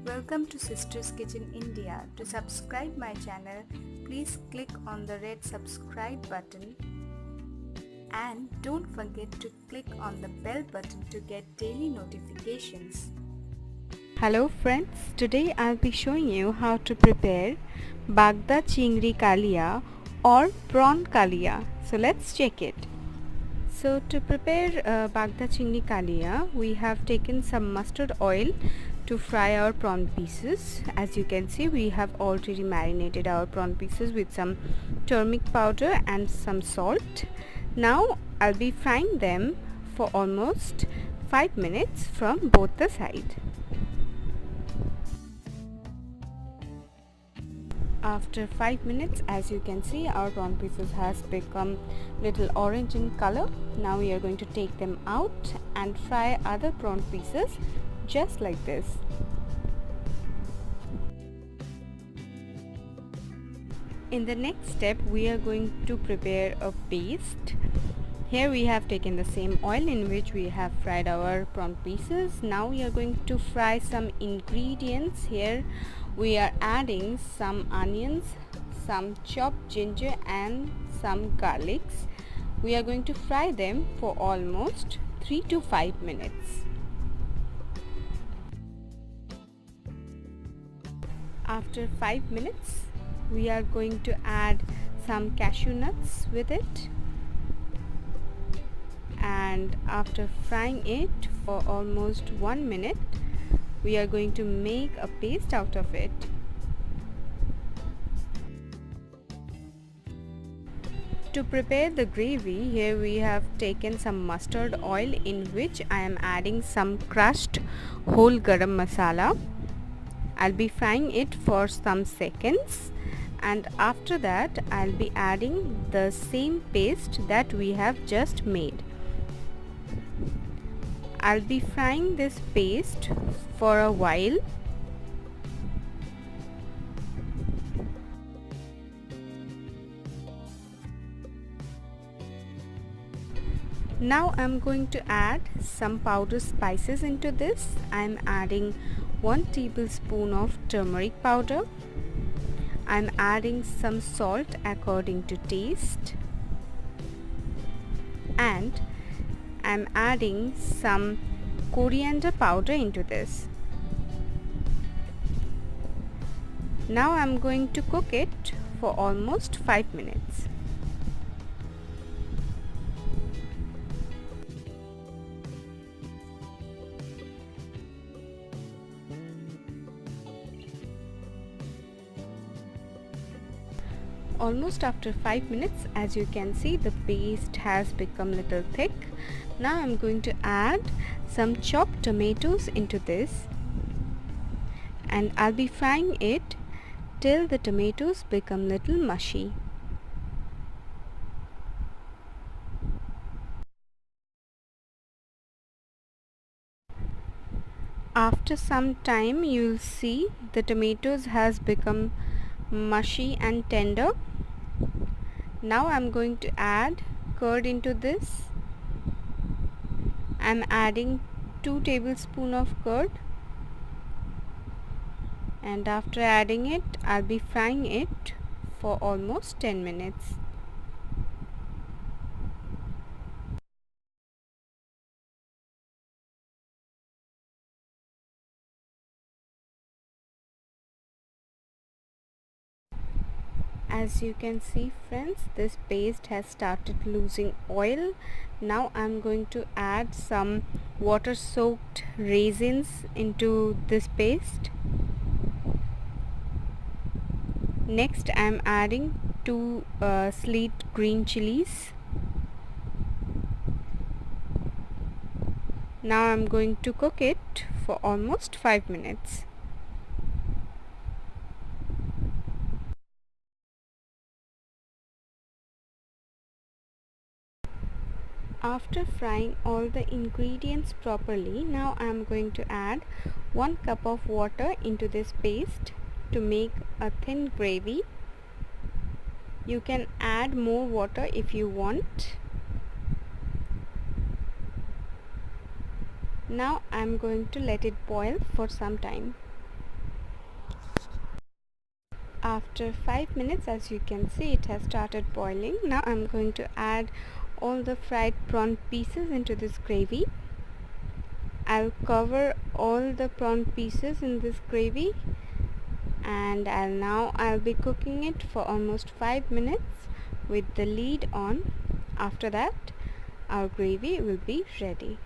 Welcome to Sister's Kitchen India. To subscribe my channel, please click on the red subscribe button and don't forget to click on the bell button to get daily notifications. Hello friends, today I'll be showing you how to prepare Bagda Chingri Kalia or Prawn Kalia. So let's check it. So to prepare Bagda Chingri Kalia, we have taken some mustard oil to fry our prawn pieces. As you can see, we have already marinated our prawn pieces with some turmeric powder and some salt. Now I'll be frying them for almost 5 minutes from both the sides. After 5 minutes, as you can see, our prawn pieces has become little orange in color. Now we are going to take them out and fry other prawn pieces just like this. In the next step, we are going to prepare a paste. Here we have taken the same oil in which we have fried our prawn pieces. Now we are going to fry some ingredients. Here we are adding some onions, some chopped ginger and some garlics. We are going to fry them for almost 3 to 5 minutes. After 5 minutes, we are going to add some cashew nuts with it. And after frying it for almost 1 minute, we are going to make a paste out of it. To prepare the gravy, here we have taken some mustard oil in which I am adding some crushed whole garam masala. I'll be frying it for some seconds, and after that I'll be adding the same paste that we have just made. I'll be frying this paste for a while. Now I'm going to add some powdered spices into this. I'm adding 1 tablespoon of turmeric powder. I'm adding some salt according to taste, and I'm adding some coriander powder into this. Now I'm going to cook it for almost 5 minutes. Almost after 5 minutes, as you can see, the paste has become little thick. Now I'm going to add some chopped tomatoes into this, and I'll be frying it till the tomatoes become little mushy. After some time, you'll see the tomatoes has become mushy and tender. Now I'm going to add curd into this. I'm adding 2 tablespoons of curd, and after adding it, I'll be frying it for almost 10 minutes. As you can see friends, this paste has started losing oil. Now I'm going to add some water soaked raisins into this paste. Next I'm adding 2 sliced green chilies. Now I'm going to cook it for almost 5 minutes. After frying all the ingredients properly, now I am going to add 1 cup of water into this paste to make a thin gravy. You can add more water if you want. Now I am going to let it boil for some time. After 5 minutes, as you can see, it has started boiling. Now I'm going to add all the fried prawn pieces into this gravy. I'll cover all the prawn pieces in this gravy, and I'll be cooking it for almost 5 minutes with the lid on. After that, our gravy will be ready.